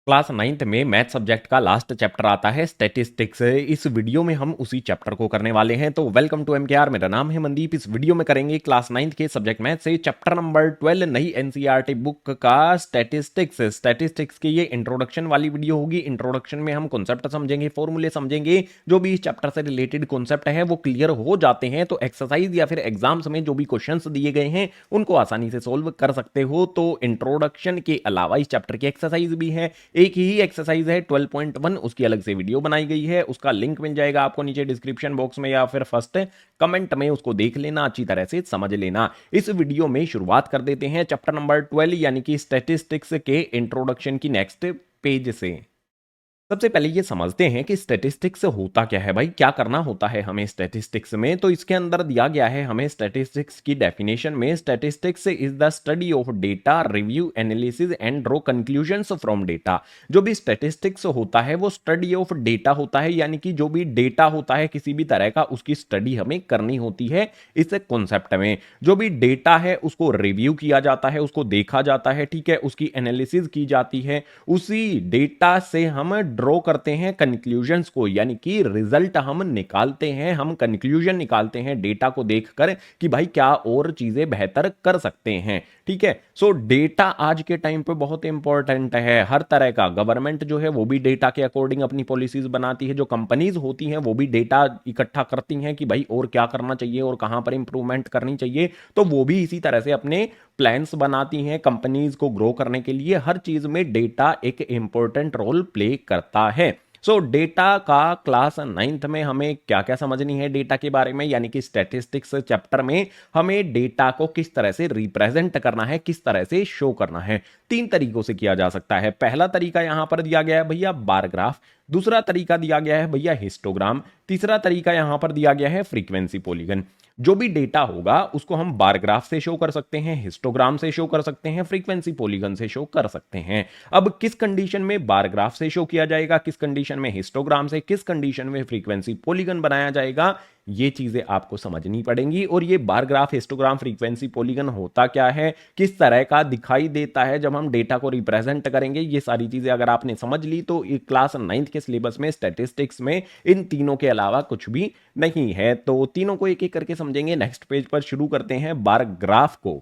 Class 9th में math subject का last chapter आता है स्टैटिस्टिक्स। इस वीडियो में हम उसी चैप्टर को करने वाले हैं। तो वेलकम टू एमकेआर, मेरा नाम है मनदीप। इस वीडियो में करेंगे क्लास 9th के सब्जेक्ट मैथ से चैप्टर नंबर 12 नई एनसीईआरटी बुक का स्टैटिस्टिक्स। स्टैटिस्टिक्स की ये इंट्रोडक्शन वाली वीडियो होगी। इंट्रोडक्शन में हम कॉन्सेप्ट समझेंगे, फॉर्मूले समझेंगे, जो भी इस चैप्टर से रिलेटेड कॉन्सेप्ट है वो क्लियर हो जाते हैं तो एक्सरसाइज या फिर एग्जाम्स में जो भी क्वेश्चंस दिए गए हैं उनको आसानी से सोल्व कर सकते हो। तो इंट्रोडक्शन के अलावा इस चैप्टर की एक्सरसाइज भी है। एक ही एक्सरसाइज है 12.1, उसकी अलग से वीडियो बनाई गई है। उसका लिंक मिल जाएगा आपको नीचे डिस्क्रिप्शन बॉक्स में या फिर फर्स्ट कमेंट में, उसको देख लेना, अच्छी तरह से समझ लेना। इस वीडियो में शुरुआत कर देते हैं चैप्टर नंबर 12 यानी कि स्टैटिस्टिक्स के इंट्रोडक्शन की नेक्स्ट पेज से। सबसे पहले ये समझते हैं कि स्टैटिस्टिक्स होता क्या है भाई, क्या करना होता है हमें स्टैटिस्टिक्स में। तो इसके अंदर दिया गया है हमें स्टैटिस्टिक्स की डेफिनेशन में, statistics is the study of data, review, analysis and draw conclusions from data. जो भी स्टैटिस्टिक्स होता है वो स्टडी ऑफ डेटा होता है, यानी कि जो भी डेटा होता है किसी भी तरह का उसकी स्टडी हमें करनी होती है। इस कॉन्सेप्ट में जो भी डेटा है उसको रिव्यू किया जाता है, उसको देखा जाता है, ठीक है, उसकी एनालिसिस की जाती है, उसी डेटा से हम ड्रॉ करते हैं कंक्लूजन्स को, यानी कि रिजल्ट हम निकालते हैं, हम कंक्लूजन निकालते हैं डेटा को देखकर कि भाई क्या और चीजें बेहतर कर सकते हैं। ठीक है, सो डेटा आज के टाइम पे बहुत इंपॉर्टेंट है। हर तरह का गवर्नमेंट जो है वो भी डेटा के अकॉर्डिंग अपनी पॉलिसीज बनाती है, जो कंपनीज होती हैं वो भी डेटा इकट्ठा करती हैं कि भाई और क्या करना चाहिए और कहां पर इंप्रूवमेंट करनी चाहिए। तो वो भी इसी तरह से अपने प्लान्स बनाती हैं कंपनीज को ग्रो करने के लिए। हर चीज में डेटा एक इंपॉर्टेंट रोल प्ले करता है। सो डेटा का क्लास 9th में हमें क्या क्या समझनी है डेटा के बारे में, यानी कि स्टैटिस्टिक्स चैप्टर में हमें डेटा को किस तरह से रिप्रेजेंट करना है, किस तरह से शो करना है। 3 तरीकों से किया जा सकता है। पहला तरीका यहां पर दिया गया है भैया बार ग्राफ, दूसरा तरीका दिया गया है भैया हिस्टोग्राम, तीसरा तरीका यहां पर दिया गया है फ्रीक्वेंसी पॉलीगन। जो भी डेटा होगा उसको हम बार ग्राफ से शो कर सकते हैं, हिस्टोग्राम से शो कर सकते हैं, फ्रीक्वेंसी पॉलीगन से शो कर सकते हैं। अब किस कंडीशन में बार ग्राफ से शो किया जाएगा, किस कंडीशन में हिस्टोग्राम से, किस कंडीशन में फ्रीक्वेंसी पॉलीगन बनाया जाएगा, ये चीजें आपको समझनी पड़ेंगी। और ये bar graph, histogram, frequency polygon होता क्या है, किस तरह का दिखाई देता है जब हम डेटा को रिप्रेजेंट करेंगे, ये सारी चीजें अगर आपने समझ ली तो क्लास 9th के सिलेबस में स्टैटिस्टिक्स में इन तीनों के अलावा कुछ भी नहीं है। तो तीनों को एक एक करके समझेंगे। नेक्स्ट पेज पर शुरू करते हैं बार ग्राफ को।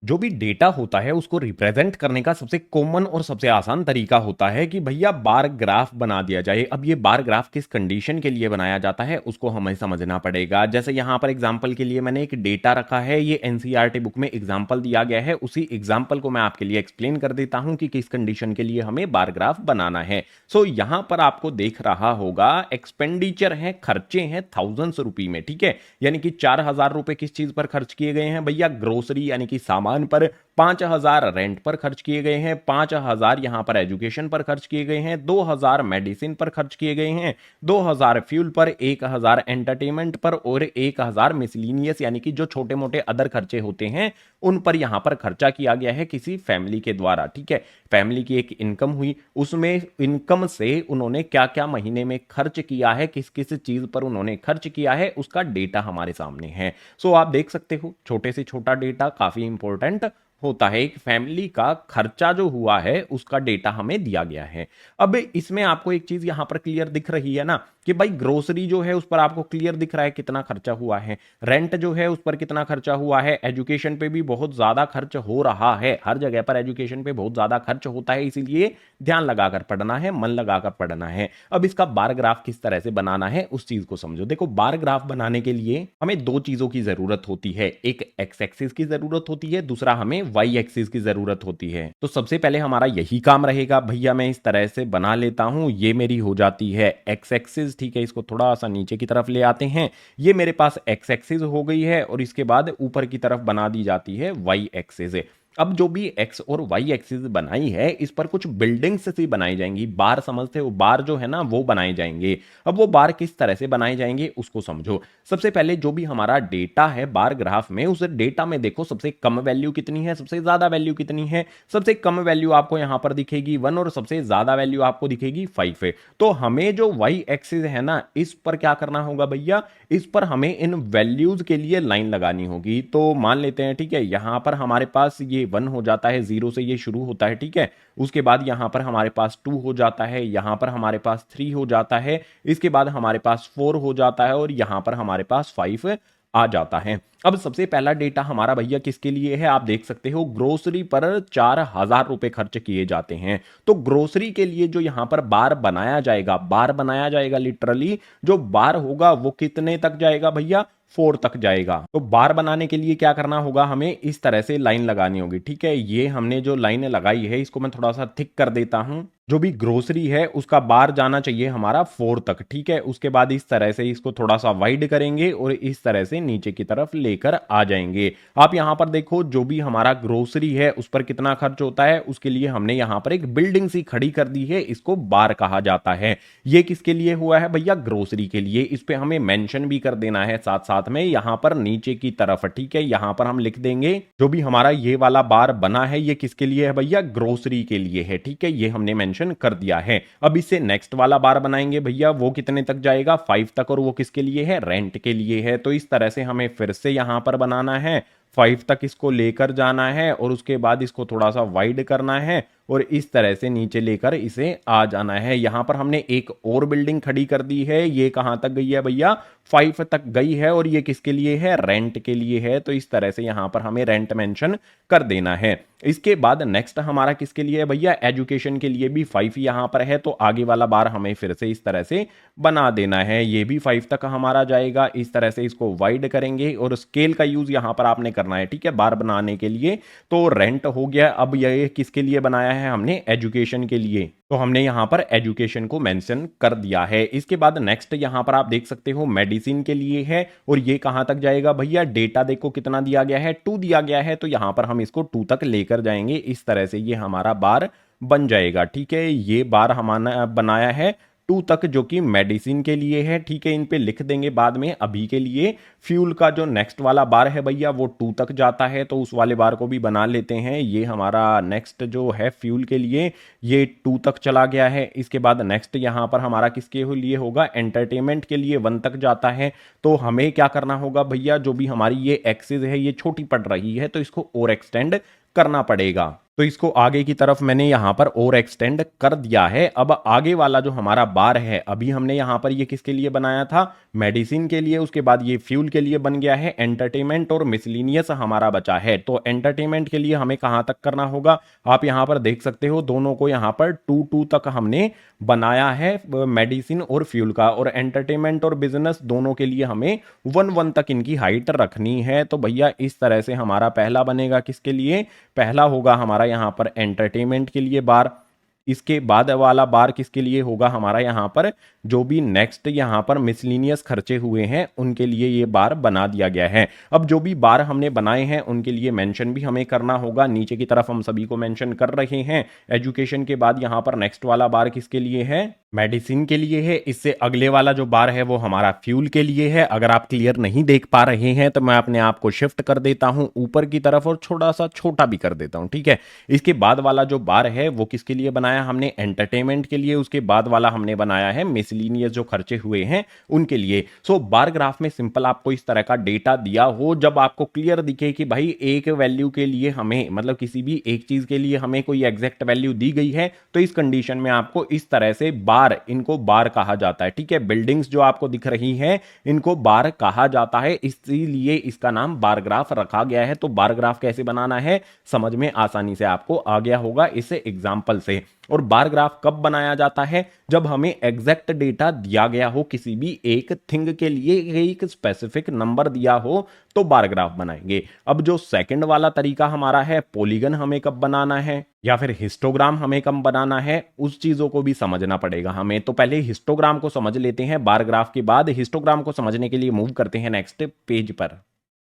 जो भी डेटा होता है उसको रिप्रेजेंट करने का सबसे कॉमन और सबसे आसान तरीका होता है कि भैया बार ग्राफ बना दिया जाए। अब ये बार ग्राफ किस कंडीशन के लिए बनाया जाता है उसको हमें समझना पड़ेगा। जैसे यहां पर एग्जांपल के लिए मैंने एक डेटा रखा है, ये एनसीईआरटी बुक में एग्जांपल दिया गया है, उसी एग्जांपल को मैं आपके लिए एक्सप्लेन कर देता हूं कि किस कंडीशन के लिए हमें बार ग्राफ बनाना है। सो यहां पर आपको देख रहा होगा एक्सपेंडिचर है, खर्चे हैं थाउजेंड्स रुपी में, ठीक है, यानी कि 4,000 रुपए किस चीज पर खर्च किए गए हैं भैया, ग्रोसरी यानी कि सामान पर, 5,000 रेंट पर खर्च किए गए हैं, 5,000 यहां पर एजुकेशन पर खर्च किए गए हैं, 2,000 मेडिसिन पर खर्च किए गए हैं, 2,000 फ्यूल पर, 1,000 एंटरटेनमेंट पर और 1,000 मिसलिनियस यानी कि जो छोटे मोटे अदर खर्चे होते हैं उन पर यहां पर खर्चा किया गया है किसी फैमिली के द्वारा। ठीक है, फैमिली की एक इनकम हुई, उसमें इनकम से उन्होंने क्या क्या महीने में खर्च किया है, किस किस चीज पर उन्होंने खर्च किया है, उसका डेटा हमारे सामने है। सो आप देख सकते हो छोटे से छोटा डेटा काफी इंपॉर्टेंट होता है। एक फैमिली का खर्चा जो हुआ है उसका डेटा हमें दिया गया है। अब इसमें आपको एक चीज यहां पर क्लियर दिख रही है ना कि भाई ग्रोसरी जो है उस पर आपको क्लियर दिख रहा है कितना खर्चा हुआ है, रेंट जो है उस पर कितना खर्चा हुआ है, एजुकेशन पे भी बहुत ज्यादा खर्च हो रहा है, हर जगह पर एजुकेशन पे बहुत ज्यादा खर्च होता है, इसीलिए ध्यान लगाकर पढ़ना है, मन लगाकर पढ़ना है। अब इसका बार ग्राफ किस तरह से बनाना है उस चीज को समझो। देखो बार ग्राफ बनाने के लिए हमें 2 चीजों की जरूरत होती है, एक एक्स एक्सिस की जरूरत होती है, दूसरा हमें वाई एक्सिस की जरूरत होती है। तो सबसे पहले हमारा यही काम रहेगा भैया, मैं इस तरह से बना लेता हूं, ये मेरी हो जाती है एक्स एक्सिस, ठीक है, इसको थोड़ा सा नीचे की तरफ ले आते हैं, ये मेरे पास एक्स एक्सिस हो गई है और इसके बाद ऊपर की तरफ बना दी जाती है वाई एक्सिस। अब जो भी एक्स और वाई एक्सिस बनाई है इस पर कुछ बिल्डिंग्स सी बनाई जाएंगी, बार समझते हो, बार जो है ना वो बनाए जाएंगे। अब वो बार किस तरह से बनाए जाएंगे उसको समझो। सबसे पहले जो भी हमारा डेटा है बार ग्राफ में, उस डेटा में देखो सबसे कम वैल्यू कितनी है, सबसे ज्यादा वैल्यू कितनी है। सबसे कम वैल्यू आपको यहां पर दिखेगी 1 और सबसे ज्यादा वैल्यू आपको दिखेगी 5 है। तो हमें जो वाई एक्सिस है ना इस पर क्या करना होगा भैया, इस पर हमें इन वैल्यूज के लिए लाइन लगानी होगी। तो मान लेते हैं, ठीक है, यहां पर हमारे पास ये 1 हो जाता है, 0 से ये शुरू होता है, ठीक है। उसके बाद यहाँ पर हमारे पास 2 हो जाता है, यहाँ पर हमारे पास 3 हो जाता है, इसके बाद हमारे पास 4 हो जाता है और यहाँ पर हमारे पास 5 आ जाता है। अब सबसे पहला डेटा हमारा भैया किसके लिए है, आप देख सकते हो ग्रोसरी पर 4,000 रुपए खर्च किए जाते हैं। तो ग्रोसरी के लिए जो यहां पर बार बनाया जाएगा लिटरली जो बार होगा वो कितने तक जाएगा भैया, 4 तक जाएगा। तो बार बनाने के लिए क्या करना होगा, हमें इस तरह से लाइन लगानी होगी, ठीक है। ये हमने जो लाइन लगाई है इसको मैं थोड़ा सा थिक कर देता हूं। जो भी ग्रोसरी है उसका बार जाना चाहिए हमारा 4 तक, ठीक है। उसके बाद इस तरह से इसको थोड़ा सा वाइड करेंगे और इस तरह से नीचे की तरफ लेकर आ जाएंगे। आप यहां पर देखो जो भी हमारा ग्रोसरी है उस पर कितना खर्च होता है, उसके लिए हमने यहां पर एक बिल्डिंग सी खड़ी कर दी है, इसको बार कहा जाता है। ये किसके लिए हुआ है भैया, ग्रोसरी के लिए। इस पे हमें मेंशन भी कर देना है साथ साथ में यहां पर नीचे की तरफ, ठीक है। यहां पर हम लिख देंगे जो भी हमारा ये वाला बार बना है ये किसके लिए है भैया, ग्रोसरी के लिए है, ठीक है। ये हमने मेंशन कर दिया है। अब इससे नेक्स्ट वाला बार बनाएंगे भैया, वो कितने तक जाएगा, 5 तक, और वो किसके लिए है, रेंट के लिए है। तो इस तरह से हमें फिर से यहां पर बनाना है, 5 तक इसको लेकर जाना है और उसके बाद इसको थोड़ा सा वाइड करना है और इस तरह से नीचे लेकर इसे आ जाना है। यहां पर हमने एक और बिल्डिंग खड़ी कर दी है, ये कहां तक गई है भैया, 5 तक गई है और ये किसके लिए है, रेंट के लिए है। तो इस तरह से यहां पर हमें रेंट मेंशन कर देना है। इसके बाद नेक्स्ट हमारा किसके लिए है भैया, एजुकेशन के लिए भी 5 यहां पर है, तो आगे वाला बार हमें फिर से इस तरह से बना देना है। ये भी 5 तक हमारा जाएगा। इस तरह से इसको वाइड करेंगे और स्केल का यूज यहां पर आपने करना है, ठीक है, बार बनाने के लिए। तो रेंट हो गया। अब ये किसके लिए बनाया है हमने, एजुकेशन के लिए, तो हमने यहां पर एजुकेशन को मेंशन कर दिया है। इसके बाद नेक्स्ट यहां पर आप देख सकते हो मेडिसिन के लिए है और ये कहां तक जाएगा भैया, डेटा देखो कितना दिया गया है, 2 दिया गया है, तो यहां पर हम इसको 2 तक लेकर जाएंगे। इस तरह से ये हमारा बार बन जाएगा, ठीक है। ये बार हमारा बनाया है 2 तक जो कि मेडिसिन के लिए है, ठीक है। इन पे लिख देंगे बाद में। अभी के लिए फ्यूल का जो नेक्स्ट वाला बार है भैया वो 2 तक जाता है, तो उस वाले बार को भी बना लेते हैं। ये हमारा नेक्स्ट जो है फ्यूल के लिए ये 2 तक चला गया है। इसके बाद नेक्स्ट यहां पर हमारा किसके लिए होगा, एंटरटेनमेंट के लिए 1 तक जाता है। तो हमें क्या करना होगा भैया, जो भी हमारी ये एक्सिस है ये छोटी पड़ रही है तो इसको और एक्सटेंड करना पड़ेगा। तो इसको आगे की तरफ मैंने यहां पर और एक्सटेंड कर दिया है। अब आगे वाला जो हमारा बार है, अभी हमने यहां पर ये किसके लिए बनाया था, मेडिसिन के लिए। उसके बाद ये फ्यूल के लिए बन गया है, एंटरटेनमेंट और मिसलिनियस हमारा बचा है। तो एंटरटेनमेंट के लिए हमें कहां तक करना होगा, आप यहां पर देख सकते हो दोनों को यहां पर 2 तक हमने बनाया है, मेडिसिन और फ्यूल का। और एंटरटेनमेंट और बिजनेस दोनों के लिए हमें 1 तक इनकी हाइट रखनी है। तो भैया इस तरह से हमारा पहला बनेगा, किसके लिए, पहला होगा हमारा यहां पर एंटरटेनमेंट के लिए बार। इसके बाद वाला बार किसके लिए होगा हमारा, यहां पर जो भी नेक्स्ट यहां पर मिसलिनियस खर्चे हुए हैं उनके लिए ये बार बना दिया गया है। अब जो भी बार हमने बनाए हैं उनके लिए मेंशन भी हमें करना होगा। नीचे की तरफ हम सभी को मेंशन कर रहे हैं। एजुकेशन के बाद यहां पर नेक्स्ट वाला बार किसके लिए है, मेडिसिन के लिए है। इससे अगले वाला जो बार है वो हमारा फ्यूल के लिए है। अगर आप क्लियर नहीं देख पा रहे हैं तो मैं अपने आप को शिफ्ट कर देता हूं ऊपर की तरफ और थोड़ा सा छोटा भी कर देता हूं, ठीक है। इसके बाद वाला जो बार है वो किसके लिए बनाया हमने, एंटरटेनमेंट के लिए। उसके बाद वाला हमने बनाया है मिसलिनियस जो खर्चे हुए हैं उनके लिए। सो बार ग्राफ में सिंपल आपको इस तरह का डेटा दिया हो, जब आपको क्लियर दिखे कि भाई एक वैल्यू के लिए हमें, मतलब किसी भी एक चीज के लिए हमें कोई एग्जैक्ट वैल्यू दी गई है, तो इस कंडीशन में आपको इस तरह से बार, इनको बार कहा जाता है, ठीक है। बिल्डिंग्स जो आपको दिख रही हैं इनको बार कहा जाता है, इसीलिए इसका नाम बार ग्राफ रखा गया है। तो बार ग्राफ कैसे बनाना है समझ में आसानी से आपको आ गया होगा इस एग्जांपल से। और बार ग्राफ कब बनाया जाता है, जब हमें एग्जैक्ट डेटा दिया गया हो, किसी भी एक थिंग के लिए एक स्पेसिफिक नंबर दिया हो तो बार ग्राफ बनाएंगे। अब जो सेकंड वाला तरीका हमारा है, पॉलीगन हमें कब बनाना है या फिर हिस्टोग्राम हमें कब बनाना है, उस चीजों को भी समझना पड़ेगा हमें। तो पहले हिस्टोग्राम को समझ लेते हैं, बार ग्राफ के बाद हिस्टोग्राम को समझने के लिए मूव करते हैं नेक्स्ट पेज पर।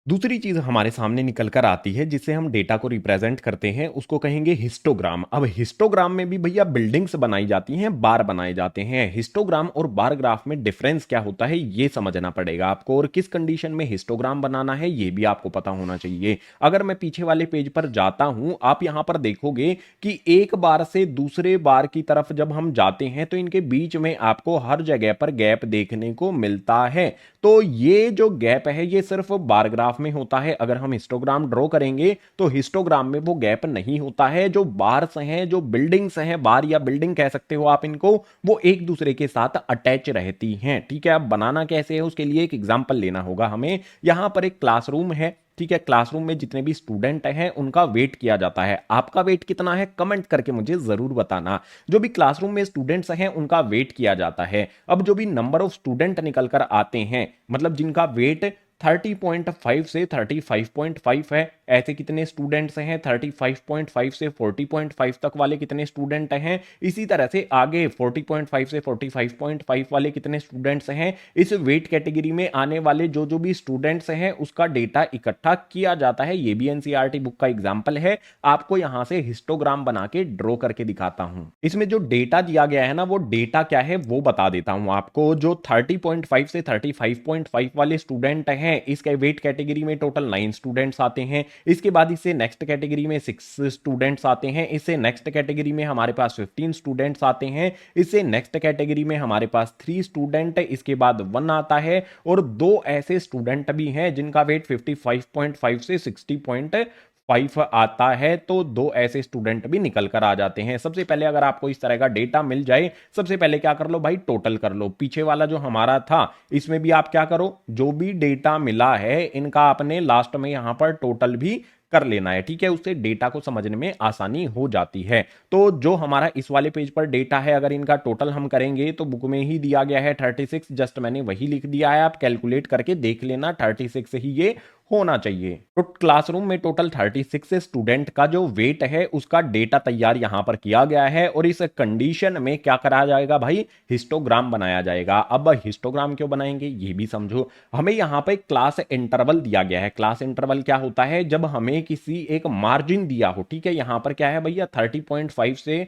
दूसरी चीज हमारे सामने निकल कर आती है जिससे हम डेटा को रिप्रेजेंट करते हैं, उसको कहेंगे हिस्टोग्राम। अब हिस्टोग्राम में भी भैया बिल्डिंग्स बनाई जाती हैं, बार बनाए जाते हैं। हिस्टोग्राम और बार ग्राफ में डिफरेंस क्या होता है ये समझना पड़ेगा आपको, और किस कंडीशन में हिस्टोग्राम बनाना है ये भी आपको पता होना चाहिए। अगर मैं पीछे वाले पेज पर जाता हूं, आप यहां पर देखोगे कि एक बार से दूसरे बार की तरफ जब हम जाते हैं तो इनके बीच में आपको हर जगह पर गैप देखने को मिलता है। तो ये जो गैप है ये सिर्फ बार ग्राफ ग्राफ में होता है, अगर हम हिस्टोग्राम ड्रॉ करेंगे तो हिस्टोग्राम में वो गैप नहीं होता है। जो बार्स हैं, जो बिल्डिंग्स हैं, बार या बिल्डिंग कह सकते हो आप इनको, वो एक दूसरे के साथ अटैच रहती हैं। ठीक है, अब बनाना कैसे है उसके लिए एक एग्जांपल लेना होगा हमें। यहां पर एक क्लासरूम है। ठीक है, क्लासरूम में जितने भी स्टूडेंट हैं उनका वेट किया जाता है। आपका वेट कितना है कमेंट करके मुझे जरूर बताना। जो भी क्लासरूम में स्टूडेंट्स हैं उनका वेट किया जाता है। अब जो भी नंबर ऑफ स्टूडेंट निकल कर आते हैं, मतलब जिनका वेट 30.5 से 35.5 है, ऐसे कितने स्टूडेंट्स हैं। 35.5 से 40.5 तक वाले कितने स्टूडेंट हैं। इसी तरह से आगे 40.5 से 45.5 वाले कितने स्टूडेंट्स हैं। इस वेट कैटेगरी में आने वाले जो जो भी स्टूडेंट्स हैं उसका डेटा इकट्ठा किया जाता है। ये भी एनसीईआरटी बुक का एग्जाम्पल है। आपको यहां से हिस्टोग्राम बना के ड्रॉ करके दिखाता हूं। इसमें जो डेटा दिया गया है ना, वो डेटा क्या है वो बता देता हूं आपको। जो 30.5 से 35.5 वाले स्टूडेंट हैं, इसके वेट कैटेगरी में टोटल 9 स्टूडेंट्स आते हैं। इसके बाद इससे नेक्स्ट कैटेगरी में 6 स्टूडेंट्स आते हैं। इससे नेक्स्ट कैटेगरी में हमारे पास 15 स्टूडेंट्स आते हैं। इससे नेक्स्ट कैटेगरी में हमारे पास 3 स्टूडेंट, इसके बाद 1 आता है। और 2 ऐसे स्टूडेंट भी हैं जिनका वेट 55.5 से 60.5 आता है। तो 2 ऐसे स्टूडेंट भी निकल कर आ जाते हैं। सबसे पहले अगर आपको इस तरह का डेटा मिल जाए, सबसे पहले क्या कर लो भाई, टोटल कर लो। पीछे वाला जो हमारा था इसमें भी आप क्या करो, जो भी डेटा मिला है इनका आपने लास्ट में यहां पर टोटल भी कर लेना है। ठीक है, उससे डेटा को समझने में आसानी हो जाती है। तो जो हमारा इस वाले पेज पर डेटा है, अगर इनका टोटल हम करेंगे तो बुक में ही दिया गया है 36, जस्ट मैंने वही लिख दिया है। आप कैलकुलेट करके देख लेना, 36 ही ये होना चाहिए। तो क्लासरूम में टोटल 36 स्टूडेंट का जो वेट है उसका डेटा तैयार यहां पर किया गया है। और इस कंडीशन में क्या करा जाएगा भाई, हिस्टोग्राम बनाया जाएगा। अब हिस्टोग्राम क्यों बनाएंगे ये भी समझो। हमें यहां पर क्लास इंटरवल दिया गया है। क्लास इंटरवल क्या होता है, जब हमें किसी एक मार्जिन दिया हो। ठीक है, यहां पर क्या है भैया, 30.5 से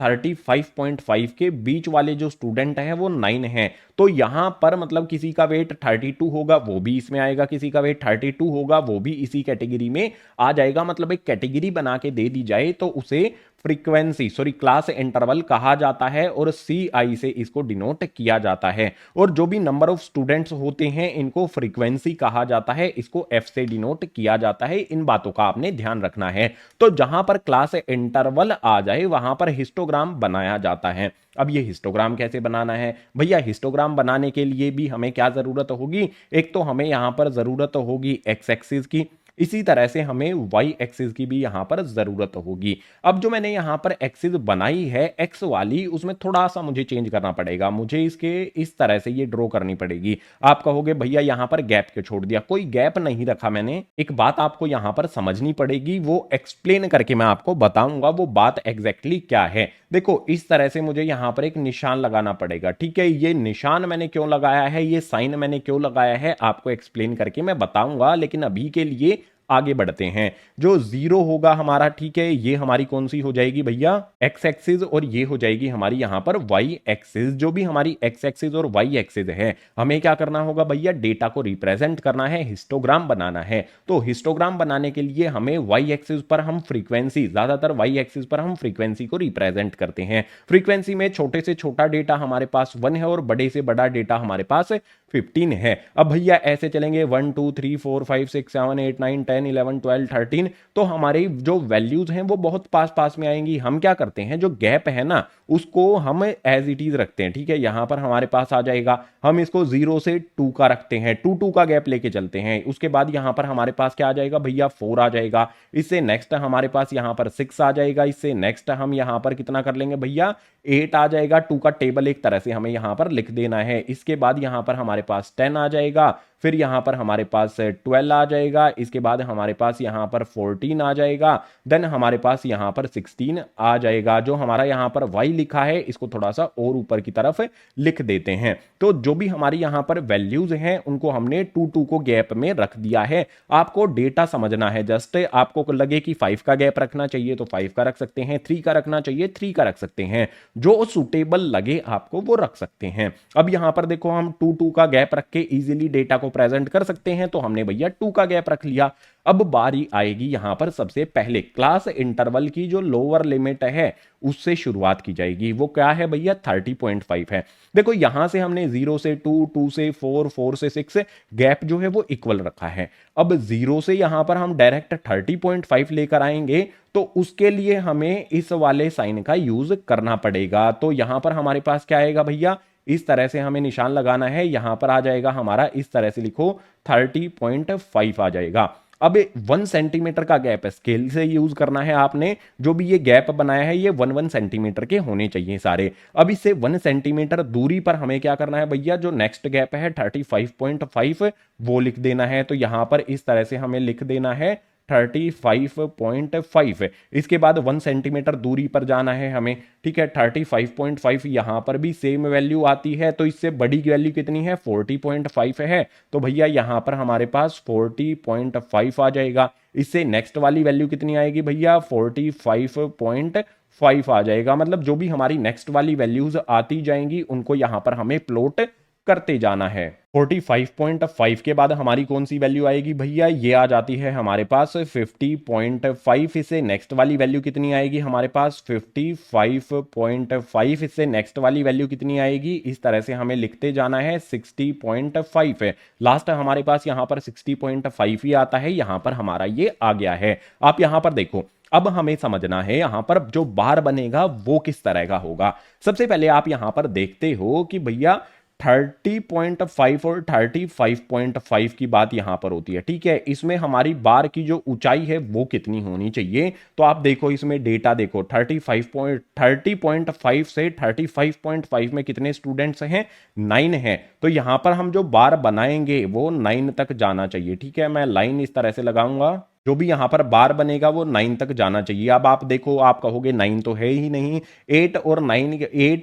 35.5 के बीच वाले जो स्टूडेंट हैं वो 9 हैं। तो यहां पर मतलब किसी का वेट 32 होगा वो भी इसमें आएगा, किसी का वेट 32 होगा वो भी इसी कैटेगरी में आ जाएगा। मतलब एक कैटेगरी बना के दे दी जाए तो उसे क्लास इंटरवल कहा जाता है और CI से इसको डिनोट किया जाता है। और जो भी नंबर ऑफ स्टूडेंट्स होते हैं इनको फ्रीक्वेंसी कहा जाता है, इसको F से डिनोट किया जाता है। इन बातों का आपने ध्यान रखना है। तो जहां पर क्लास इंटरवल आ जाए वहां पर हिस्टोग्राम बनाया जाता है। अब ये हिस्टोग्राम कैसे बनाना है भैया, हिस्टोग्राम बनाने के लिए भी हमें क्या जरूरत होगी, एक तो हमें यहां पर जरूरत होगी एक्स एक्सिस की, इसी तरह से हमें वाई एक्सिस की भी यहां पर जरूरत होगी। अब जो मैंने यहां पर एक्सिस बनाई है एक्स वाली, उसमें थोड़ा सा मुझे चेंज करना पड़ेगा। मुझे इसके इस तरह से ये ड्रॉ करनी पड़ेगी। आप कहोगे भैया यहां पर गैप क्यों छोड़ दिया, कोई गैप नहीं रखा मैंने। एक बात आपको यहां पर समझनी पड़ेगी, वो एक्सप्लेन करके मैं आपको बताऊंगा वो बात एग्जैक्टली क्या है। देखो इस तरह से मुझे यहां पर एक निशान लगाना पड़ेगा। ठीक है, ये निशान मैंने क्यों लगाया है, ये साइन मैंने क्यों लगाया है, आपको एक्सप्लेन करके मैं बताऊंगा। लेकिन अभी के लिए आगे बढ़ते हैं। जो 0 होगा हमारा, ठीक है, ये हमारी कौन सी हो जाएगी भैया, एक्स एक्सिस, और ये हो जाएगी हमारी यहां पर वाई एक्सिस। जो भी हमारी एक्स एक्सिस और वाई एक्सिस है, हमें क्या करना होगा भैया, डेटा को रिप्रेजेंट करना है, हिस्टोग्राम बनाना है। तो हिस्टोग्राम बनाने के लिए हमें वाई एक्सिस पर हम फ्रीक्वेंसी, ज्यादातर वाई एक्सिस पर हम फ्रीक्वेंसी को रिप्रेजेंट करते हैं। फ्रीक्वेंसी में छोटे से छोटा डेटा हमारे पास 1 है और बड़े से बड़ा डेटा हमारे पास 15 है। अब भैया ऐसे चलेंगे 1 2 3 4 5 6 7 8 9 10 11 12 13, तो हमारी जो वैल्यूज हैं वो बहुत पास पास में आएंगी। हम क्या करते हैं, जो गैप है ना उसको हम एज इट इज रखते हैं। ठीक है, यहां पर हमारे पास आ जाएगा, हम इसको 0 से 2 का रखते हैं, 2 का गैप लेके चलते हैं। उसके बाद यहां पर हमारे पास क्या आ जाएगा भैया, 4 आ जाएगा। इससे नेक्स्ट हमारे पास यहां पर 6 आ जाएगा। इससे नेक्स्ट हम यहां पर कितना कर लेंगे भैया, 8 आ जाएगा। 2 का टेबल एक तरह से हमें यहां पर लिख देना है। इसके बाद यहां पर हमारे पास 10 आ जाएगा। फिर यहां पर हमारे पास 12 आ जाएगा। इसके बाद हमारे पास यहां पर 14 आ जाएगा। देन हमारे पास यहां पर 16 आ जाएगा। जो हमारा यहां पर y लिखा है इसको थोड़ा सा और ऊपर की तरफ लिख देते हैं। तो जो भी हमारी यहां पर वैल्यूज हैं उनको हमने 2 को गैप में रख दिया है। आपको डेटा समझना है। जस्ट आपको लगे कि 5 का गैप रखना चाहिए तो 5 का रख सकते हैं, 3 का रखना चाहिए 3 का रख सकते हैं, जो सुटेबल लगे आपको वो रख सकते हैं। अब यहां पर देखो हम 2 का गैप रख के इजीली डेटा को गैप प्रेजेंट कर सकते हैं, तो हमने भैया 2 का गैप रख लिया। अब बारी आएगी यहां पर सबसे पहले क्लास इंटरवल की जो लोअर लिमिट है उससे शुरुआत की जाएगी। वो क्या है भैया, 30.5 है। देखो यहां से हमने 0 से 2, 2 से 4, 4 से 6 गैप जो है वो इक्वल रखा है। अब 0 से यहां पर हम डायरेक्ट 30.5 लेकर आएंगे तो उसके लिए हमें इस वाले साइन का यूज करना पड़ेगा। तो यहां पर हमारे पास क्या आएगा भैया, इस तरह से हमें निशान लगाना है, यहां पर आ जाएगा हमारा, इस तरह से लिखो 30.5 आ जाएगा। अब 1 सेंटीमीटर का गैप है, स्केल से यूज करना है आपने। जो भी ये गैप बनाया है ये 1 सेंटीमीटर के होने चाहिए सारे। अब इससे 1 सेंटीमीटर दूरी पर हमें क्या करना है भैया, जो नेक्स्ट गैप है 35.5 वो लिख देना है। तो यहां पर इस तरह से हमें लिख देना है 35.5। इसके बाद 1 सेंटीमीटर दूरी पर जाना है हमें, ठीक है। 35.5 यहां पर भी सेम वैल्यू आती है, तो इससे बड़ी वैल्यू कितनी है, 40.5 है। तो भैया यहां पर हमारे पास 40.5 आ जाएगा। इससे नेक्स्ट वाली वैल्यू कितनी आएगी भैया, 45.5 आ जाएगा। मतलब जो भी हमारी नेक्स्ट वाली वैल्यूज आती जाएंगी उनको यहां पर हमें प्लॉट करते जाना है। 45.5 के बाद हमारी कौन सी वैल्यू आएगी भैया, ये आ जाती है हमारे पास 50.5। इससे नेक्स्ट वाली वैल्यू कितनी आएगी हमारे पास, 55.5। इससे नेक्स्ट वाली वैल्यू कितनी आएगी, इस तरह से हमें लिखते जाना है 60.5 है। लास्ट हमारे पास यहां पर 60.5 ही आता है, यहां पर हमारा ये आ गया है। आप यहां पर देखो, अब हमें समझना है यहां पर जो बार बनेगा वो किस तरह का होगा। सबसे पहले आप यहां पर देखते हो कि भैया 30.5 और 35.5 की बात यहां पर होती है, ठीक है। इसमें हमारी बार की जो ऊंचाई है वो कितनी होनी चाहिए, तो आप देखो इसमें डेटा देखो, 30.5 से 35.5 में कितने स्टूडेंट्स हैं, 9 हैं। तो यहां पर हम जो बार बनाएंगे वो 9 तक जाना चाहिए, ठीक है। मैं लाइन इस तरह से लगाऊंगा, जो भी यहां पर बार बनेगा वो 9 तक जाना चाहिए। अब आप देखो, आप कहोगे 9 तो है ही नहीं, 8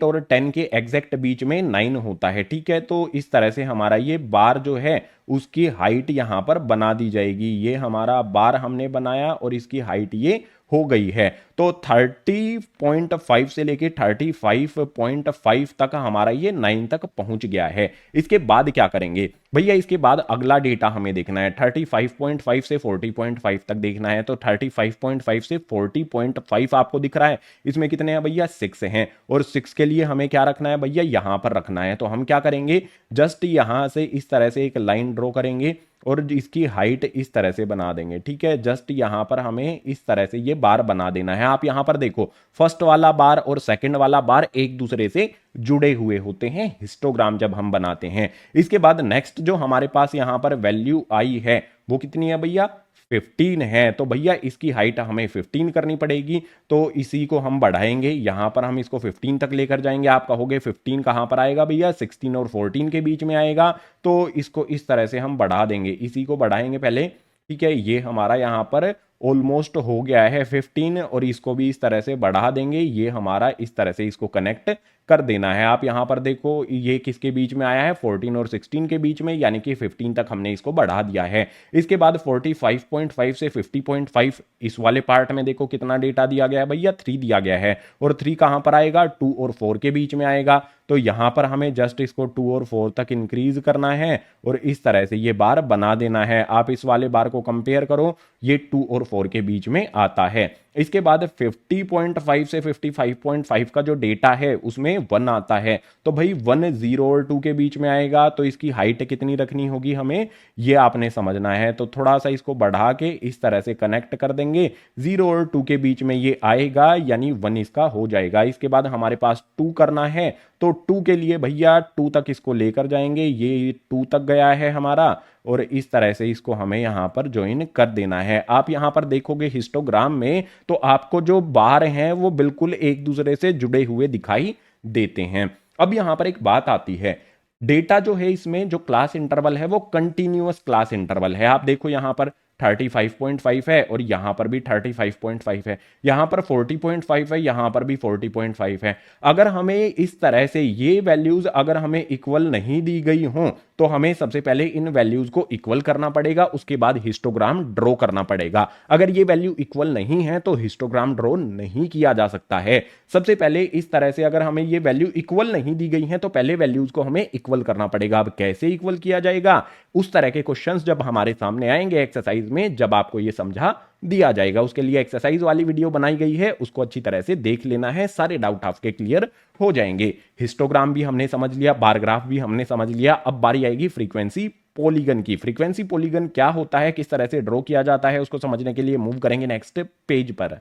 और 10 के एग्जैक्ट बीच में 9 होता है, ठीक है। तो इस तरह से हमारा ये बार जो है उसकी हाइट यहां पर बना दी जाएगी। ये हमारा बार हमने बनाया और इसकी हाइट ये हो गई है। तो 30.5 से लेके 35.5 तक हमारा ये 9 तक पहुंच गया है। इसके बाद क्या करेंगे भैया, इसके बाद अगला डेटा हमें देखना है, 35.5 से 40.5 तक देखना है। तो 35.5 से 40.5 आपको दिख रहा है, इसमें कितने हैं भैया, 6 हैं। और 6 के लिए हमें क्या रखना है भैया, यहां पर रखना है। तो हम क्या करेंगे, जस्ट यहां से इस तरह से एक लाइन ड्रॉ करेंगे और इसकी हाइट इस तरह से बना देंगे, ठीक है। जस्ट यहां पर हमें इस तरह से ये बार बना देना है। आप यहां पर देखो, फर्स्ट वाला बार और सेकंड वाला बार एक दूसरे से जुड़े हुए होते हैं हिस्टोग्राम जब हम बनाते हैं। इसके बाद नेक्स्ट जो हमारे पास यहां पर वैल्यू आई है वो कितनी है भैया, 15 है। तो भैया इसकी हाइट हमें 15 करनी पड़ेगी। तो इसी को हम बढ़ाएंगे, यहां पर हम इसको 15 तक लेकर जाएंगे। आप कहोगे 15 कहां पर आएगा भैया, 16 और 14 के बीच में आएगा। तो इसको इस तरह से हम बढ़ा देंगे, इसी को बढ़ाएंगे पहले, ठीक है। ये हमारा यहां पर ऑलमोस्ट हो गया है 15 और इसको भी इस तरह से बढ़ा देंगे। ये हमारा इस तरह से इसको कनेक्ट कर देना है। आप यहां पर देखो ये किसके बीच में आया है, 14 और 16 के बीच में, यानी कि 15 तक हमने इसको बढ़ा दिया है। इसके बाद 45.5 से 50.5 इस वाले पार्ट में देखो कितना डेटा दिया गया है भैया, 3 दिया गया है। और 3 कहां पर आएगा, 2 और 4 के बीच में आएगा। तो यहां पर हमें जस्ट इसको 2 और 4 तक इंक्रीज करना है और इस तरह से ये बार बना देना है। आप इस वाले बार को कंपेयर करो, ये 2 और 4 के बीच में आता है। इसके बाद 50.5 से 55.5 का जो डेटा है उसमें 1 आता है। तो भाई 1, 0 और 2 के बीच में आएगा। तो इसकी हाइट कितनी रखनी होगी हमें, ये आपने समझना है। तो थोड़ा सा इसको बढ़ा के इस तरह से कनेक्ट कर देंगे, 0 और 2 के बीच में ये आएगा, यानी 1 इसका हो जाएगा। इसके बाद हमारे पास 2 करना है। तो 2 के लिए भैया 2 तक इसको लेकर जाएंगे, ये 2 तक गया है हमारा और इस तरह से इसको हमें यहां पर ज्वाइन कर देना है। आप यहां पर देखोगे हिस्टोग्राम में तो आपको जो बार हैं वो बिल्कुल एक दूसरे से जुड़े हुए दिखाई देते हैं। अब यहां पर एक बात आती है, डेटा जो है इसमें जो क्लास इंटरवल है वो कंटिन्यूअस क्लास इंटरवल है। आप देखो यहां पर 35.5 है और यहां पर भी 35.5 है, यहां पर 40.5 है, यहां पर भी 40.5 है। अगर हमें इस तरह से ये वैल्यूज अगर हमें इक्वल नहीं दी गई हों तो हमें सबसे पहले इन वैल्यूज को इक्वल करना पड़ेगा, उसके बाद हिस्टोग्राम ड्रॉ करना पड़ेगा। अगर ये वैल्यू इक्वल नहीं है तो हिस्टोग्राम ड्रॉ नहीं किया जा सकता है। सबसे पहले इस तरह से अगर हमें ये वैल्यू इक्वल नहीं दी गई है तो पहले वैल्यूज को हमें इक्वल करना पड़ेगा। अब कैसे इक्वल किया जाएगा, उस तरह के क्वेश्चंस जब हमारे सामने आएंगे एक्सरसाइज में, जब आपको ये समझा दिया जाएगा, उसके लिए एक्सरसाइज वाली वीडियो बनाई गई है, उसको अच्छी तरह से देख लेना है, सारे डाउट आपके क्लियर हो जाएंगे। हिस्टोग्राम भी हमने समझ लिया, बार ग्राफ भी हमने समझ लिया। अब बारी आएगी फ्रीक्वेंसी पॉलीगन की। फ्रीक्वेंसी पॉलीगन क्या होता है, किस तरह से ड्रॉ किया जाता है, उसको समझने के लिए मूव करेंगे नेक्स्ट पेज पर।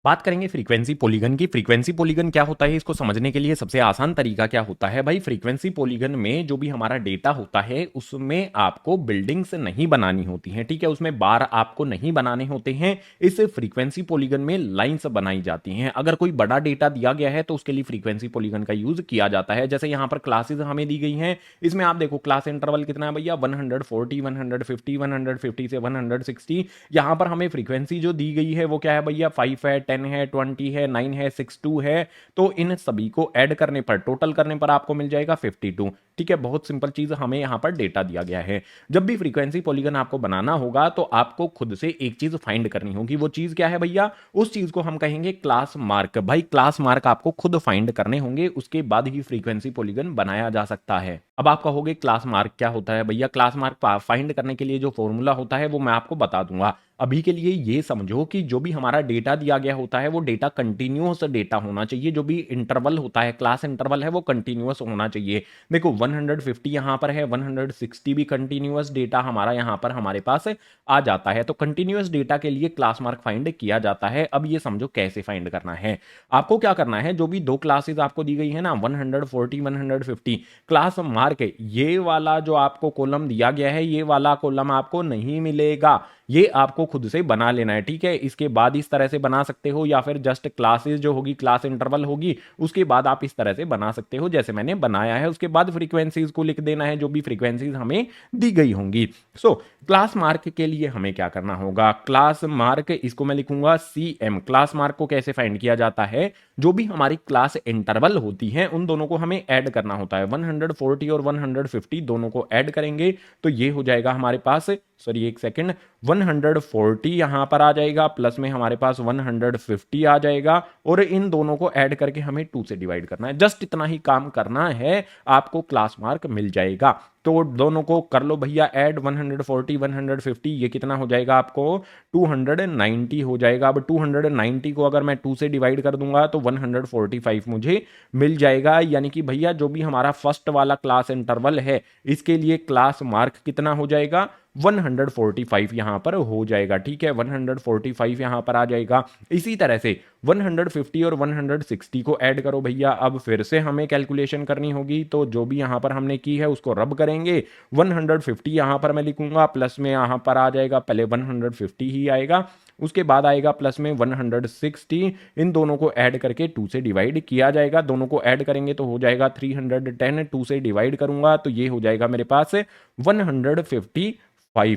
बात करेंगे फ्रीक्वेंसी पॉलीगन की। फ्रीक्वेंसी पॉलीगन क्या होता है, इसको समझने के लिए सबसे आसान तरीका क्या होता है भाई, फ्रीक्वेंसी पॉलीगन में जो भी हमारा डेटा होता है उसमें आपको बिल्डिंग्स नहीं बनानी होती हैं, ठीक है, उसमें बार आपको नहीं बनाने होते हैं। इस फ्रीक्वेंसी पॉलीगन में लाइंस बनाई जाती हैं। अगर कोई बड़ा डेटा दिया गया है तो उसके लिए फ्रीक्वेंसी पॉलीगन का यूज किया जाता है। जैसे यहां पर क्लासेस हमें दी गई हैं, इसमें आप देखो क्लास इंटरवल कितना है भैया, 140, 150, 150 से 160। यहां पर हमें फ्रीक्वेंसी जो दी गई है वो क्या है भैया, 5 है, 10 है, 20 है, 9 है, 62 है। तो इन सभी को ऐड करने पर, टोटल करने पर आपको मिल जाएगा 52। ठीक है, बहुत सिंपल चीज, हमें यहां पर डेटा दिया गया है। जब भी फ्रीक्वेंसी पॉलीगन आपको बनाना होगा तो आपको खुद से एक चीज फाइंड करनी होगी। वो चीज क्या है भैया, उस चीज को हम कहेंगे क्लास मार्क। भाई क्लास मार्क आपको खुद फाइंड करने होंगे, उसके बाद ही फ्रीक्वेंसी पॉलीगन बनाया जा सकता है। अब आप कहोगे क्लास मार्क क्या होता है भैया, क्लास मार्क फाइंड करने के लिए जो फॉर्मूला होता है वो मैं आपको बता दूंगा। अभी के लिए ये समझो कि जो भी हमारा डेटा दिया गया होता है वो डेटा कंटिन्यूअस डेटा होना चाहिए। जो भी इंटरवल होता है, क्लास इंटरवल है, वो कंटिन्यूअस होना चाहिए। देखो 150 यहां पर है, 160 भी कंटिन्यूअस डेटा हमारा यहां पर हमारे पास आ जाता है। तो कंटिन्यूअस डेटा के लिए क्लास मार्क फाइंड किया जाता है। अब ये समझो कैसे फाइंड करना है। आपको क्या करना है, जो भी दो क्लासेस आपको दी गई है ना, 140, 150, क्लास मार्क ये वाला जो आपको कॉलम दिया गया है, ये वाला कॉलम आपको नहीं मिलेगा, ये आपको खुद से बना लेना है। ठीक है, इसके बाद इस तरह से बना सकते हो, या फिर जस्ट क्लासेस जो होगी, क्लास इंटरवल होगी, उसके बाद आप इस तरह से बना सकते हो जैसे मैंने बनाया है। उसके बाद फ्रीक्वेंसीज को लिख देना है, जो भी फ्रीक्वेंसीज हमें दी गई होंगी। सो क्लास मार्क के लिए हमें क्या करना होगा, क्लास मार्क इसको मैं लिखूंगा CM। क्लास मार्क को कैसे फाइंड किया जाता है, जो भी हमारी क्लास इंटरवल होती है उन दोनों को हमें ऐड करना होता है। 140 और 150 दोनों को ऐड करेंगे तो ये हो जाएगा हमारे पास, सॉरी एक सेकंड, 140 यहां पर आ जाएगा, प्लस में हमारे पास 150 आ जाएगा, और इन दोनों को ऐड करके हमें 2 से डिवाइड करना है। जस्ट इतना ही काम करना है, आपको क्लास मार्क मिल जाएगा। तो दोनों को कर लो भैया ऐड, 140 150, ये कितना हो जाएगा आपको, 290 हो जाएगा। अब 290 को अगर मैं 2 से डिवाइड कर दूंगा तो 145 मुझे मिल जाएगा। यानी कि भैया जो भी हमारा फर्स्ट वाला क्लास इंटरवल है, इसके लिए क्लास मार्क कितना हो जाएगा, 145 यहां पर हो जाएगा। ठीक है, 145 यहां पर आ जाएगा। इसी तरह से 150 और 160 को ऐड करो भैया। अब फिर से हमें कैलकुलेशन करनी होगी, तो जो भी यहां पर हमने की है उसको रब करेंगे। 150 यहां पर मैं लिखूंगा, प्लस में यहां पर आ जाएगा, पहले 150 ही आएगा, उसके बाद आएगा प्लस में 160। इन दोनों को ऐड करके 2 से डिवाइड किया जाएगा। दोनों को ऐड करेंगे तो हो जाएगा 310, 2 से डिवाइड करूंगा तो ये हो जाएगा मेरे पास 155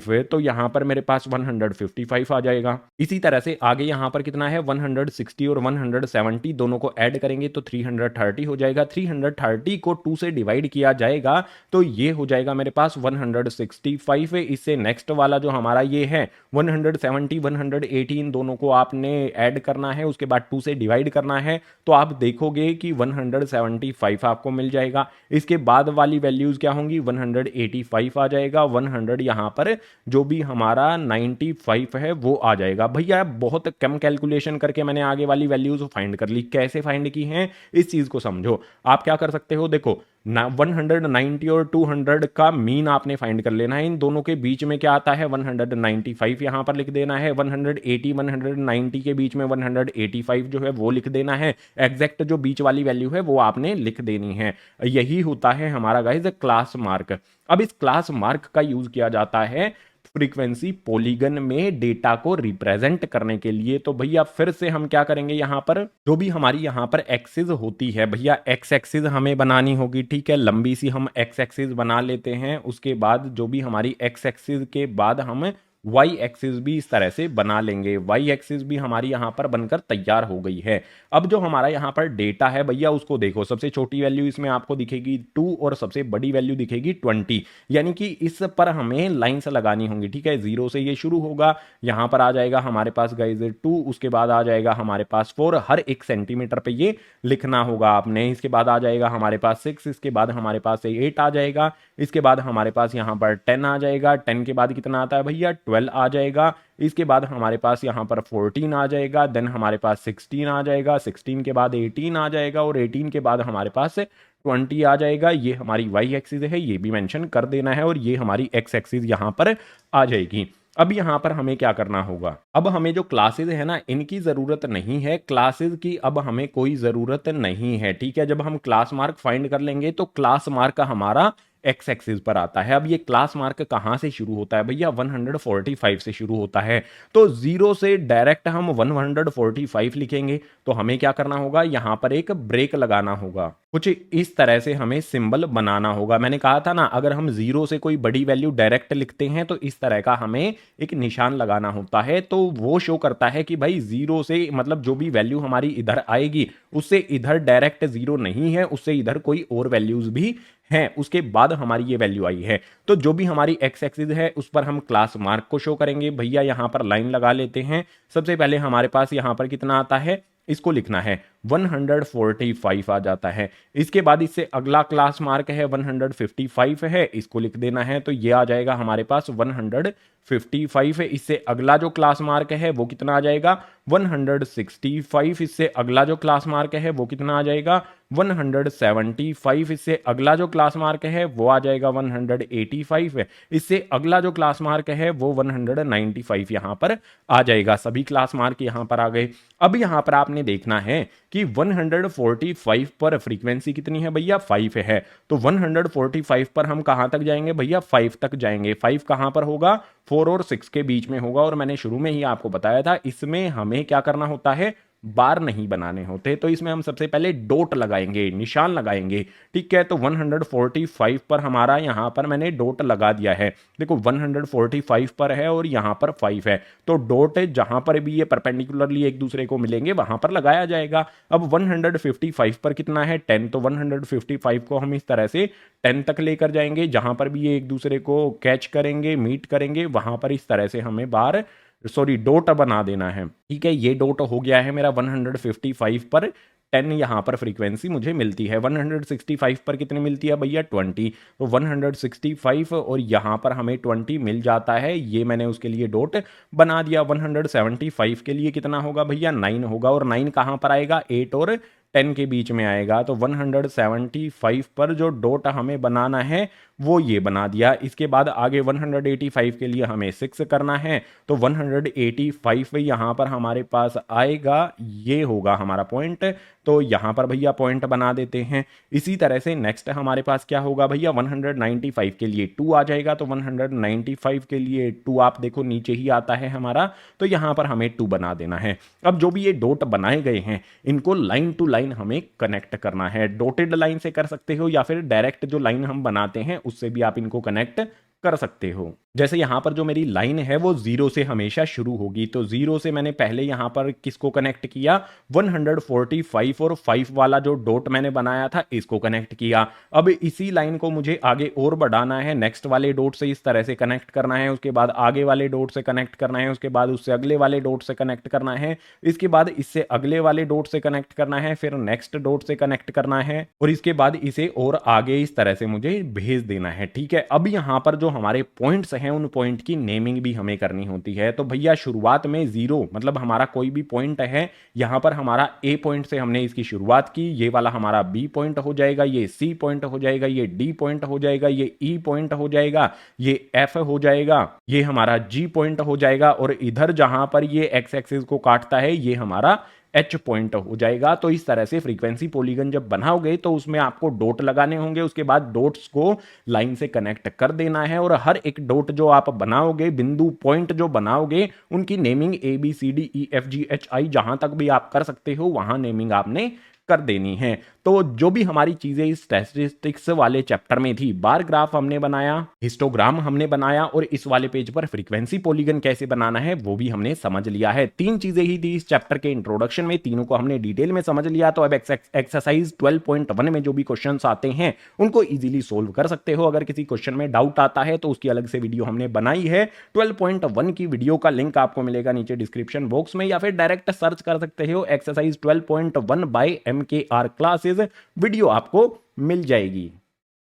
है, तो यहां पर मेरे पास 155 आ जाएगा। इसी तरह से आगे यहां पर कितना है, 160 और 170 दोनों को ऐड करेंगे तो 330 हो जाएगा। 330 को 2 से डिवाइड किया जाएगा तो ये हो जाएगा मेरे पास 165 है। इससे नेक्स्ट वाला जो हमारा ये है 170, 180, इन दोनों को आपने ऐड करना है, उसके बाद 2 से डिवाइड करना है, तो आप देखोगे कि 175 आपको मिल जाएगा। इसके बाद वाली वैल्यूज क्या होंगी, 185 आ जाएगा, 100 यहां पर जो भी हमारा 95 है वो आ जाएगा। भैया बहुत कम कैलकुलेशन करके मैंने आगे वाली वैल्यूज फाइंड कर ली। कैसे फाइंड की हैं इस चीज को समझो। आप क्या कर सकते हो, देखो 190 और 200 का मीन आपने फाइंड कर लेना है। इन दोनों के बीच में क्या आता है, 195 यहां पर लिख देना है। 180 190 के बीच में 185 जो है वो लिख देना है। एग्जैक्ट जो बीच वाली वैल्यू है वो आपने लिख देनी है। यही होता है हमारा गाइस क्लास मार्क। अब इस क्लास मार्क का यूज किया जाता है फ्रीक्वेंसी पॉलीगन में डेटा को रिप्रेजेंट करने के लिए। तो भैया फिर से हम क्या करेंगे, यहां पर जो भी हमारी यहां पर एक्सिस होती है भैया, एक्स एक्सिस हमें बनानी होगी। ठीक है, लंबी सी हम एक्स एक्सिस बना लेते हैं। उसके बाद जो भी हमारी एक्स एक्सिस के बाद हम वाई एक्सिस भी इस तरह से बना लेंगे। वाई एक्सिस भी हमारी यहाँ पर बनकर तैयार हो गई है। अब जो हमारा यहाँ पर डेटा है भैया उसको देखो, सबसे छोटी वैल्यू इसमें आपको दिखेगी 2 और सबसे बड़ी वैल्यू दिखेगी 20, यानी कि इस पर हमें लाइन्स लगानी होंगी। ठीक है, 0 से ये शुरू होगा, यहाँ पर आ जाएगा हमारे पास गाइज 2, उसके बाद आ जाएगा हमारे पास 4, हर 1 सेंटीमीटर पे ये लिखना होगा आपने। इसके बाद आ जाएगा हमारे पास 6, इसके बाद हमारे पास 8 आ जाएगा, इसके बाद हमारे पास यहाँ पर 10 आ जाएगा, 10 के बाद कितना आता है भैया 12 आ जाएगा, इसके बाद हमारे पास यहाँ पर 14 आ जाएगा, देन हमारे पास 16 आ जाएगा, 16 के बाद 18 आ जाएगा और 18 के बाद हमारे पास 20 आ जाएगा। ये हमारी वाई एक्सिस है, ये भी मेंशन कर देना है, और ये हमारी एक्स एक्सिस यहाँ पर आ जाएगी। अब यहाँ पर हमें क्या करना होगा, अब हमें जो क्लासेस है ना इनकी ज़रूरत नहीं है, क्लासेस की अब हमें कोई ज़रूरत नहीं है। ठीक है, जब हम क्लास मार्क फाइंड कर लेंगे तो क्लास मार्क हमारा एक्स एक्सिस पर आता है। अब ये क्लास मार्क कहाँ से शुरू होता है भैया, 145 से शुरू होता है। तो 0 से डायरेक्ट हम 145 लिखेंगे, तो हमें क्या करना होगा, यहाँ पर एक ब्रेक लगाना होगा, कुछ इस तरह से हमें सिंबल बनाना होगा। मैंने कहा था ना, अगर हम 0 से कोई बड़ी वैल्यू डायरेक्ट लिखते हैं तो इस तरह का हमें एक निशान लगाना होता है, तो वो शो करता है कि भाई 0 से मतलब जो भी वैल्यू हमारी इधर आएगी उससे इधर डायरेक्ट 0 नहीं है, उससे इधर कोई और वैल्यूज भी हैं, उसके बाद हमारी ये वैल्यू आई है। तो जो भी हमारी एक्स एक्सिस है उस पर हम क्लास मार्क को शो करेंगे। भैया यहाँ पर लाइन लगा लेते हैं। सबसे पहले हमारे पास यहाँ पर कितना आता है, इसको लिखना है 145 आ जाता है। इसके बाद इससे अगला क्लास मार्क है 155 है, इसको लिख देना है, तो ये आ जाएगा हमारे पास 155 है। इससे अगला जो क्लास मार्क है वो कितना आ जाएगा 165। इससे अगला जो क्लास मार्क है वो कितना आ जाएगा 175। इससे अगला जो क्लास मार्क है वो आ जाएगा 185 है। इससे अगला जो क्लास मार्क है वो 195 यहाँ पर आ जाएगा। सभी क्लास मार्क यहाँ पर आ गए। अब यहाँ पर आपने देखना है कि 145 पर फ्रीक्वेंसी कितनी है भैया 5 है, तो 145 पर हम कहां तक जाएंगे भैया 5 तक जाएंगे। 5 कहां पर होगा, 4 और 6 के बीच में होगा, और मैंने शुरू में ही आपको बताया था इसमें हमें क्या करना होता है, बार नहीं बनाने होते, तो इसमें हम सबसे पहले डॉट लगाएंगे, निशान लगाएंगे। ठीक है, तो 145 पर हमारा यहाँ पर मैंने डॉट लगा दिया है। देखो 145 पर है और यहाँ पर 5 है, तो डॉट जहां पर भी ये परपेंडिकुलरली एक दूसरे को मिलेंगे वहां पर लगाया जाएगा। अब 155 पर कितना है 10, तो 155 को हम इस तरह से 10 तक लेकर जाएंगे, जहां पर भी ये एक दूसरे को कैच करेंगे, मीट करेंगे, वहां पर इस तरह से हमें बार डॉट बना देना है। ठीक है, ये डॉट हो गया है मेरा 155 पर 10 यहाँ पर फ्रीक्वेंसी मुझे मिलती है। 165 पर कितनी मिलती है भैया 20, तो 165 और यहाँ पर हमें 20 मिल जाता है, ये मैंने उसके लिए डॉट बना दिया। 175 के लिए कितना होगा भैया 9 होगा, और 9 कहाँ पर आएगा 8 और 10 के बीच में आएगा, तो 175 पर जो डॉट हमें बनाना है वो ये बना दिया। इसके बाद आगे 185 के लिए हमें 6 करना है, तो 185 यहाँ पर हमारे पास आएगा, ये होगा हमारा पॉइंट, तो यहाँ पर भैया पॉइंट बना देते हैं। इसी तरह से नेक्स्ट हमारे पास क्या होगा भैया 195 के लिए 2 आ जाएगा, तो 195 के लिए 2 आप देखो नीचे ही आता है हमारा, तो यहाँ पर हमें 2 बना देना है। अब जो भी ये डॉट बनाए गए हैं इनको लाइन टू लाइन हमें कनेक्ट करना है। डॉटेड लाइन से कर सकते हो या फिर डायरेक्ट जो लाइन हम बनाते हैं उससे भी आप इनको कनेक्ट कर सकते हो। जैसे यहां पर जो मेरी लाइन है वो 0 से हमेशा शुरू होगी, तो 0 से मैंने पहले यहां पर किसको कनेक्ट किया 145 और 5 वाला जो डॉट मैंने बनाया था इसको कनेक्ट किया। अब इसी लाइन को मुझे आगे और बढ़ाना है, नेक्स्ट वाले डॉट से इस तरह से कनेक्ट करना है, उसके बाद आगे वाले डॉट से कनेक्ट करना है, उसके बाद उससे अगले वाले डॉट से कनेक्ट करना है, इसके बाद इससे अगले वाले डॉट से कनेक्ट करना है, फिर नेक्स्ट डॉट से कनेक्ट करना है, और इसके बाद इसे और आगे इस तरह से मुझे भेज देना है। ठीक है, अब यहां पर जो हमारे पॉइंट्स हैं उन पॉइंट की नेमिंग भी हमें करनी होती है। तो भैया शुरुआत में 0 मतलब हमारा कोई भी पॉइंट है, यहां पर हमारा ए पॉइंट से हमने इसकी शुरुआत की, ये वाला हमारा बी पॉइंट हो जाएगा, ये सी पॉइंट हो जाएगा, ये डी पॉइंट हो जाएगा, ये ई पॉइंट हो जाएगा, ये एफ हो जाएगा, ये हमारा जी पॉइंट हो जाएगा, और इधर जहां पर ये एक्स एक्सिस को काटता है ये हमारा एच पॉइंट हो जाएगा। तो इस तरह से फ्रीक्वेंसी पॉलीगन जब बनाओगे तो उसमें आपको डॉट लगाने होंगे, उसके बाद डॉट्स को लाइन से कनेक्ट कर देना है, और हर एक डॉट जो आप बनाओगे, बिंदु पॉइंट जो बनाओगे, उनकी naming A B C D E F G H I जहां तक भी आप कर सकते हो वहां नेमिंग आपने कर देनी है। तो जो भी हमारी चीजें स्टैटिस्टिक्स वाले चैप्टर में थी, बार ग्राफ हमने बनाया, हिस्टोग्राम हमने बनाया और इस वाले पेज पर फ्रीक्वेंसी पॉलीगन कैसे बनाना है वो भी हमने समझ लिया है। 3 चीजें ही थी इस चैप्टर के इंट्रोडक्शन में, तीनों को हमने डिटेल में समझ लिया। तो अब एक्सरसाइज 12.1 में जो भी क्वेश्चंस आते हैं उनको इजीली सोल्व कर सकते हो। अगर किसी क्वेश्चन में डाउट आता है तो उसकी अलग से वीडियो हमने बनाई है। 12.1 की वीडियो का लिंक आपको मिलेगा नीचे डिस्क्रिप्शन बॉक्स में, या फिर डायरेक्ट सर्च कर सकते हो exercise 12.1 by MKR classes, video आपको मिल जाएगी।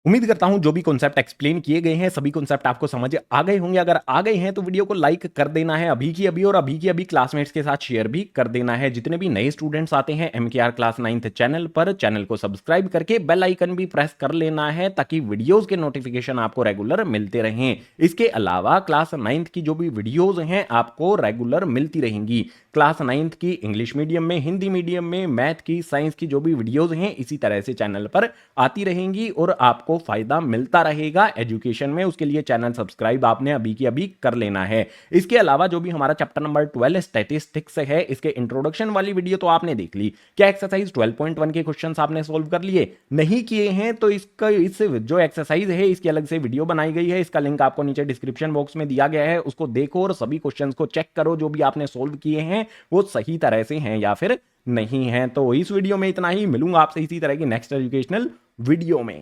उम्मीद करता हूं जो भी कॉन्सेप्ट एक्सप्लेन किए गए हैं सभी कॉन्सेप्ट आपको समझ आ गए होंगे। अगर आ गए हैं तो वीडियो को लाइक कर देना है अभी की अभी, और अभी की अभी क्लासमेट्स के साथ शेयर भी कर देना है। जितने भी नए स्टूडेंट्स आते हैं MKR क्लास 9th चैनल पर, चैनल को सब्सक्राइब करके बेल आइकन भी प्रेस कर लेना है ताकि वीडियोस के नोटिफिकेशन आपको रेगुलर मिलते रहें। इसके अलावा क्लास 9th की जो भी वीडियोज हैं आपको रेगुलर मिलती रहेंगी। क्लास 9th की इंग्लिश मीडियम में, हिंदी मीडियम में, मैथ की, साइंस की जो भी वीडियोज हैं इसी तरह से चैनल पर आती रहेंगी और आपको फायदा मिलता रहेगा एजुकेशन में। उसके लिए चैनल सब्सक्राइब आपने अभी की अभी कर लेना है। इसके अलावा जो भी हमारा चैप्टर नंबर 12 स्टैटिस्टिक्स है, इसके इंट्रोडक्शन वाली वीडियो तो आपने देख ली। क्या एक्सरसाइज 12.1 के क्वेश्चंस आपने सोल्व कर लिए? नहीं किए हैं तो इसका इस जो एक्सरसाइज है इसकी अलग से वीडियो बनाई गई है, इसका लिंक आपको नीचे डिस्क्रिप्शन बॉक्स में दिया गया है। उसको देखो और सभी क्वेश्चंस को चेक करो जो भी आपने सोल्व किए हैं वो सही तरह से हैं या फिर नहीं है। तो इस वीडियो में इतना ही, मिलूंगा आपसे इसी तरह की नेक्स्ट एजुकेशनल वीडियो में।